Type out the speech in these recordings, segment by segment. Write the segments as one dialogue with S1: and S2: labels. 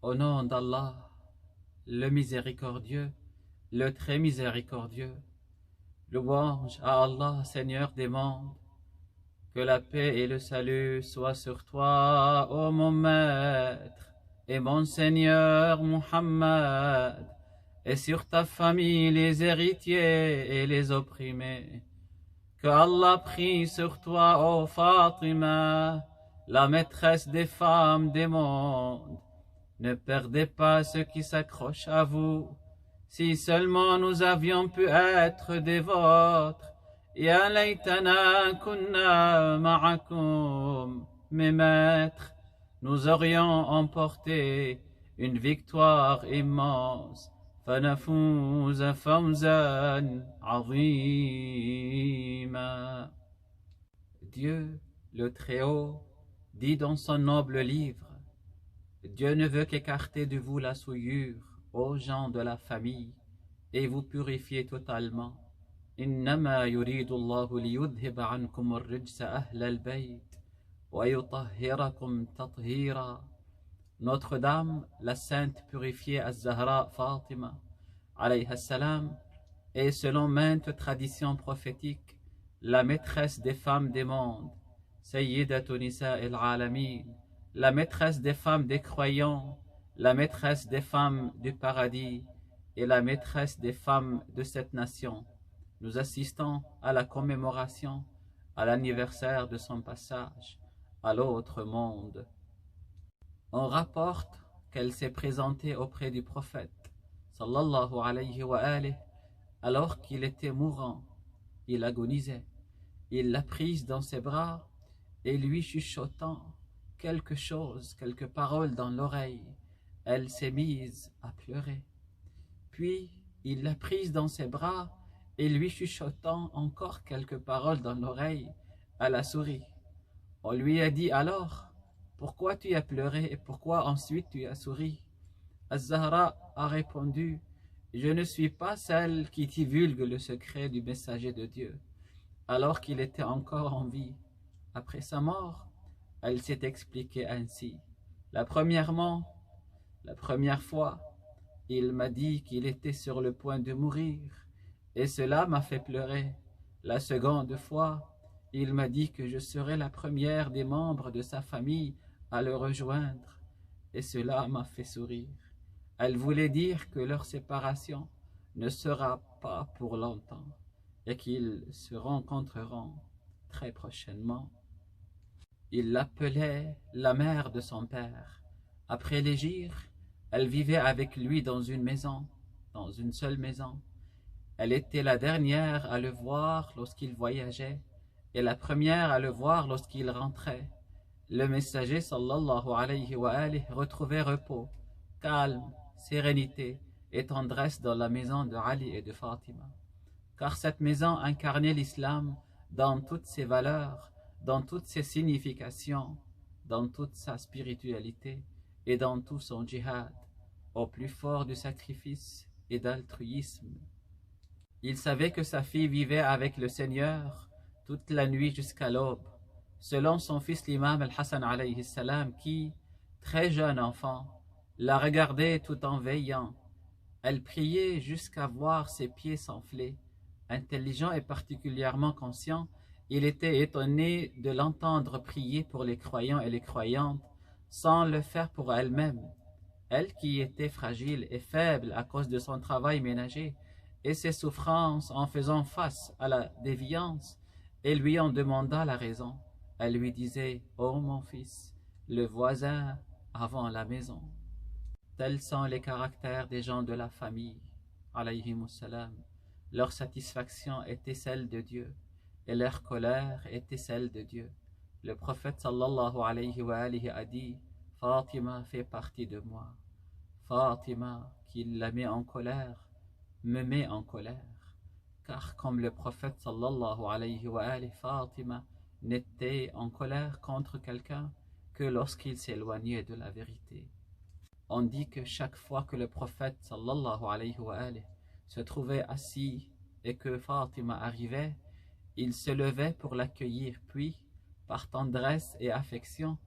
S1: Au nom d'Allah, le miséricordieux, le très miséricordieux, louange à Allah, Seigneur des mondes, que la paix et le salut soient sur toi, ô mon maître, et mon Seigneur Muhammad, et sur ta famille, les héritiers et les opprimés. Que Allah prie sur toi, ô Fatima, la maîtresse des femmes des mondes. Ne perdez pas ceux qui s'accrochent à vous. Si seulement nous avions pu être des vôtres. Ya laytana kunna ma'akum. Mes maîtres, nous aurions emporté une victoire immense. فنفوز فوزا عظيما. Dieu, le Très-Haut, dit dans son noble livre: Dieu ne veut qu'écarter de vous la souillure, ô gens de la famille, et vous purifier totalement. إنما يريد الله ليذهب عنكم الرجس أهل البيت ويطهركم تطهيرا. Notre-Dame, la sainte purifiée Az-Zahra Fatima, alayha salam, est selon maintes traditions prophétiques la maîtresse des femmes des mondes, Sayyidatu Nisa al-Alamin, la maîtresse des femmes des croyants, la maîtresse des femmes du paradis et la maîtresse des femmes de cette nation. Nous assistons à la commémoration, à l'anniversaire de son passage à l'autre monde. On rapporte qu'elle s'est présentée auprès du prophète, sallallahu alayhi wa alihi, alors qu'il était mourant, il agonisait. Il l'a prise dans ses bras et lui chuchotant quelque chose, quelques paroles dans l'oreille, elle s'est mise à pleurer. Puis il l'a prise dans ses bras et lui chuchotant encore quelques paroles dans l'oreille, elle a souri. On lui a dit alors: pourquoi tu as pleuré et pourquoi ensuite tu as souri? Az-Zahra a répondu: je ne suis pas celle qui divulgue le secret du messager de Dieu. Alors qu'il était encore en vie. Après sa mort, elle s'est expliquée ainsi. La première fois, il m'a dit qu'il était sur le point de mourir, et cela m'a fait pleurer. La seconde fois, il m'a dit que je serais la première des membres de sa famille à le rejoindre, et cela m'a fait sourire. Elle voulait dire que leur séparation ne sera pas pour longtemps, et qu'ils se rencontreront très prochainement. Il l'appelait la mère de son père. Après l'hégire, elle vivait avec lui dans une seule maison. Elle était la dernière à le voir lorsqu'il voyageait et la première à le voir lorsqu'il rentrait. Le messager sallallahu alayhi wa alihi retrouvait repos, calme, sérénité et tendresse dans la maison de Ali et de Fatima. Car cette maison incarnait l'islam dans toutes ses valeurs, dans toutes ses significations, dans toute sa spiritualité et dans tout son djihad, au plus fort du sacrifice et d'altruisme. Il savait que sa fille vivait avec le Seigneur toute la nuit jusqu'à l'aube, selon son fils l'imam al-Hassan alayhi salam qui, très jeune enfant, la regardait tout en veillant. Elle priait jusqu'à voir ses pieds s'enfler. Intelligent et particulièrement conscient, il était étonné de l'entendre prier pour les croyants et les croyantes sans le faire pour elle-même. Elle qui était fragile et faible à cause de son travail ménager et ses souffrances en faisant face à la déviance, et lui en demanda la raison. Elle lui disait: « Oh mon fils, le voisin avant la maison. » Tels sont les caractères des gens de la famille, alayhimus salam. Leur satisfaction était celle de Dieu, et leur colère était celle de Dieu. Le prophète sallallahu alayhi wa alihi a dit: Fatima fait partie de moi. Fatima, qui la met en colère, me met en colère. Car comme le prophète sallallahu alayhi wa alihi, Fatima n'était en colère contre quelqu'un que lorsqu'il s'éloignait de la vérité. On dit que chaque fois que le prophète sallallahu alayhi wa alihi se trouvait assis et que Fatima arrivait, il se levait pour l'accueillir, puis, par tendresse et affection,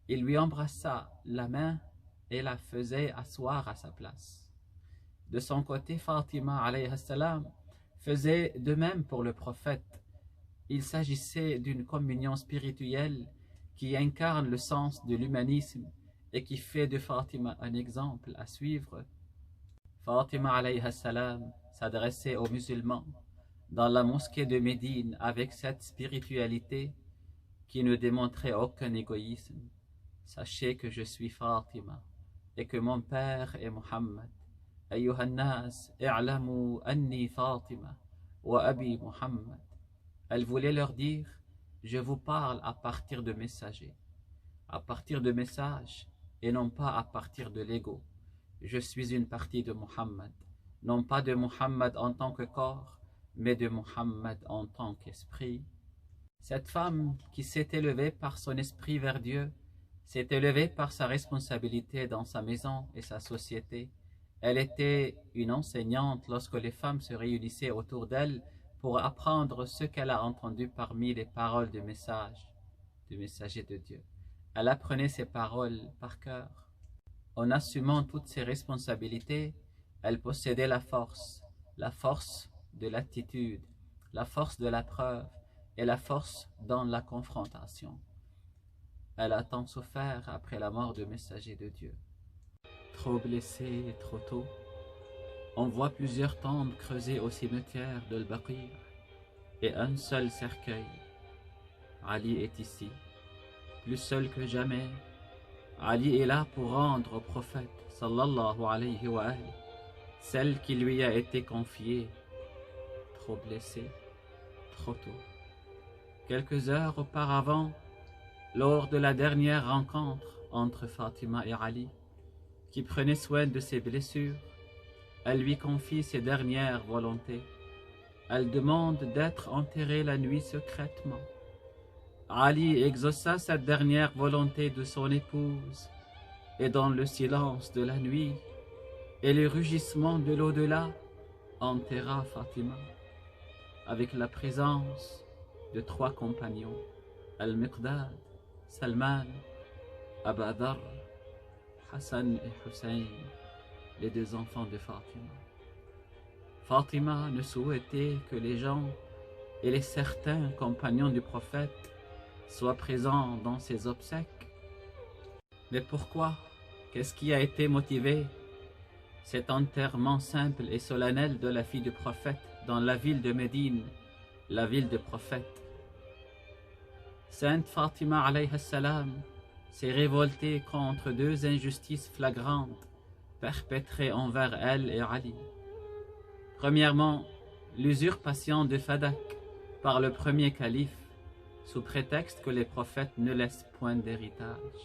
S1: il lui embrassa la main et la faisait asseoir à sa place. De son côté, Fatima alayhi salam faisait de même pour le prophète. Il s'agissait d'une communion spirituelle qui incarne le sens de l'humanisme et qui fait de Fatima un exemple à suivre. Fatima alayhi salam s'adressait aux musulmans dans la mosquée de Médine avec cette spiritualité qui ne démontrait aucun égoïsme. Sachez que je suis Fatima et que mon père est Muhammad. أيها الناس اعلموا أني فاطمة وأبي Muhammad. Elle voulait leur dire, je vous parle à partir de messagers, à partir de messages et non pas à partir de l'ego. Je suis une partie de Muhammad, non pas de Muhammad en tant que corps, mais de Muhammad en tant qu'esprit. Cette femme qui s'est élevée par son esprit vers Dieu, s'est élevée par sa responsabilité dans sa maison et sa société. Elle était une enseignante lorsque les femmes se réunissaient autour d'elle pour apprendre ce qu'elle a entendu parmi les paroles du messager de Dieu. Elle apprenait ces paroles par cœur. En assumant toutes ses responsabilités, elle possédait la force de l'attitude, la force de la preuve et la force dans la confrontation. Elle a tant souffert après la mort du messager de Dieu. Trop blessée et trop tôt, on voit plusieurs tombes creusées au cimetière de Al-Baqir et un seul cercueil. Ali est ici, plus seul que jamais. Ali est là pour rendre au prophète sallallahu alayhi wa alihi celle qui lui a été confiée. Trop blessé, trop tôt. Quelques heures auparavant, lors de la dernière rencontre entre Fatima et Ali, qui prenait soin de ses blessures, elle lui confie ses dernières volontés. Elle demande d'être enterrée la nuit secrètement. Ali exauça cette dernière volonté de son épouse, et dans le silence de la nuit et le rugissement de l'au-delà, enterra Fatima avec la présence de 3 compagnons, Al-Miqdad, Salman, Aba Dharr, Hassan et Hussein, les 2 enfants de Fatima. Fatima ne souhaitait que les gens et les certains compagnons du prophète soient présents dans ses obsèques. Mais pourquoi? Qu'est-ce qui a été motivé? Cet enterrement simple et solennel de la fille du prophète dans la ville de Médine, la ville du prophète. Sainte Fatima alayhi salam s'est révoltée contre 2 injustices flagrantes perpétrées envers elle et Ali. Premièrement, l'usurpation de Fadak par le premier calife, sous prétexte que les prophètes ne laissent point d'héritage.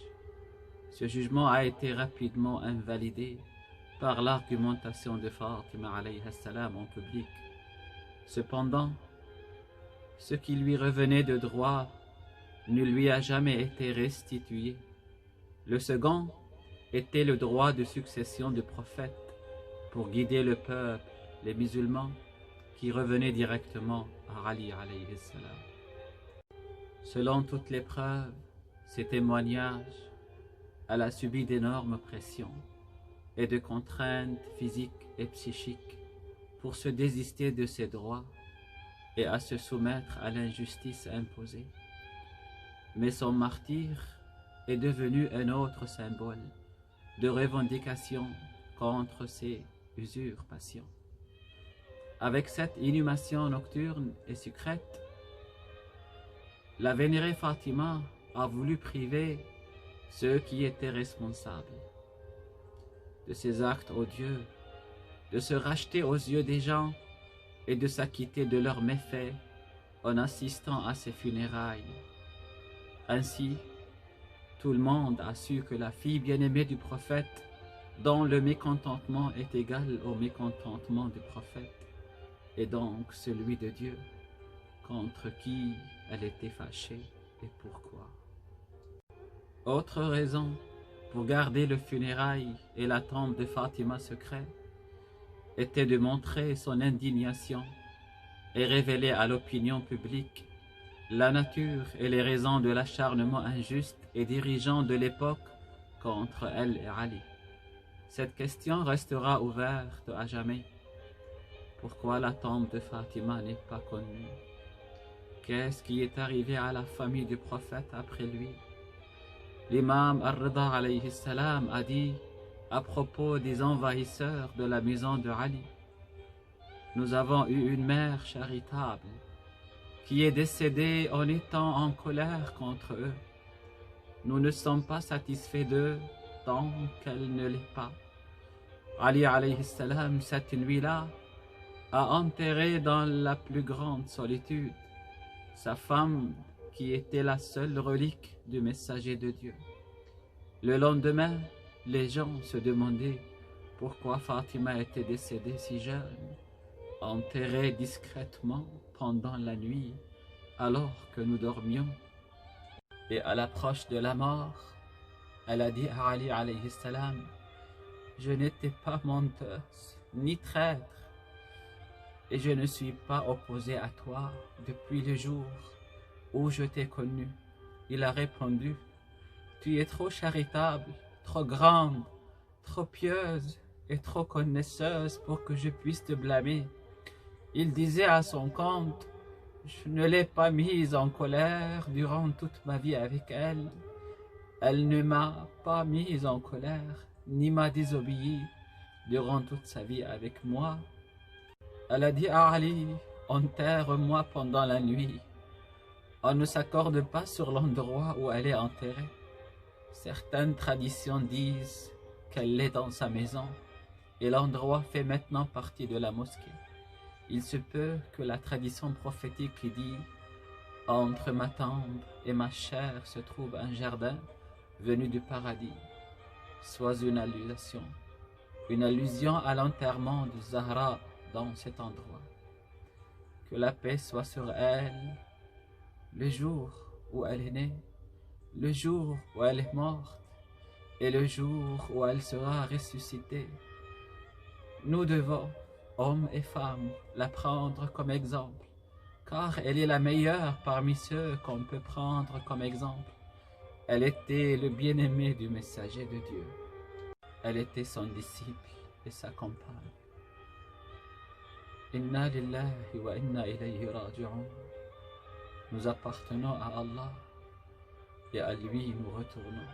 S1: Ce jugement a été rapidement invalidé par l'argumentation de Fatima alayhi salam en public. Cependant, ce qui lui revenait de droit ne lui a jamais été restitué. Le second était le droit de succession du prophète pour guider le peuple, les musulmans, qui revenait directement à Ali alayhi salam. Selon toutes les preuves, ces témoignages, elle a subi d'énormes pressions et de contraintes physiques et psychiques pour se désister de ses droits et à se soumettre à l'injustice imposée. Mais son martyre est devenu un autre symbole de revendication contre ces usurpations. Avec cette inhumation nocturne et secrète, la vénérée Fatima a voulu priver ceux qui étaient responsables de ces actes odieux, de se racheter aux yeux des gens et de s'acquitter de leurs méfaits en assistant à ses funérailles. Ainsi, tout le monde a su que la fille bien-aimée du prophète, dont le mécontentement est égal au mécontentement du prophète, et donc celui de Dieu, contre qui elle était fâchée et pourquoi. Autre raison pour garder le funérail et la tombe de Fatima secret était de montrer son indignation et révéler à l'opinion publique la nature et les raisons de l'acharnement injuste et dirigeant de l'époque contre elle et Ali. Cette question restera ouverte à jamais. Pourquoi la tombe de Fatima n'est pas connue? Qu'est-ce qui est arrivé à la famille du prophète après lui? L'imam Ar-Rida alayhi salam a dit à propos des envahisseurs de la maison de Ali: nous avons eu une mère charitable qui est décédée en étant en colère contre eux. Nous ne sommes pas satisfaits d'eux tant qu'elle ne l'est pas. Ali alayhi salam, cette nuit-là, a enterré dans la plus grande solitude sa femme qui était la seule relique du messager de Dieu. Le lendemain, les gens se demandaient pourquoi Fatima était décédée si jeune, enterrée discrètement pendant la nuit alors que nous dormions. Et à l'approche de la mort, elle a dit à Ali alayhi salam: je n'étais pas menteuse ni traître, et je ne suis pas opposée à toi depuis le jour où je t'ai connu. Il a répondu: tu es trop charitable, trop grande, trop pieuse et trop connaisseuse pour que je puisse te blâmer. Il disait à son compte: je ne l'ai pas mise en colère durant toute ma vie avec elle. Elle ne m'a pas mise en colère, ni m'a désobéi durant toute sa vie avec moi. Elle a dit à Ali: enterre-moi pendant la nuit. On ne s'accorde pas sur l'endroit où elle est enterrée. Certaines traditions disent qu'elle est dans sa maison et l'endroit fait maintenant partie de la mosquée. Il se peut que la tradition prophétique qui dit « entre ma tombe et ma chair se trouve un jardin venu du paradis » soit une allusion à l'enterrement de Zahra dans cet endroit. Que la paix soit sur elle, le jour où elle est née, le jour où elle est morte et le jour où elle sera ressuscitée. Nous devons, hommes et femmes, la prendre comme exemple, car elle est la meilleure parmi ceux qu'on peut prendre comme exemple. Elle était le bien-aimé du messager de Dieu. Elle était son disciple et sa compagne. Inna lillahi wa inna ilayhi raji'un. Nous appartenons à Allah et à lui nous retournons.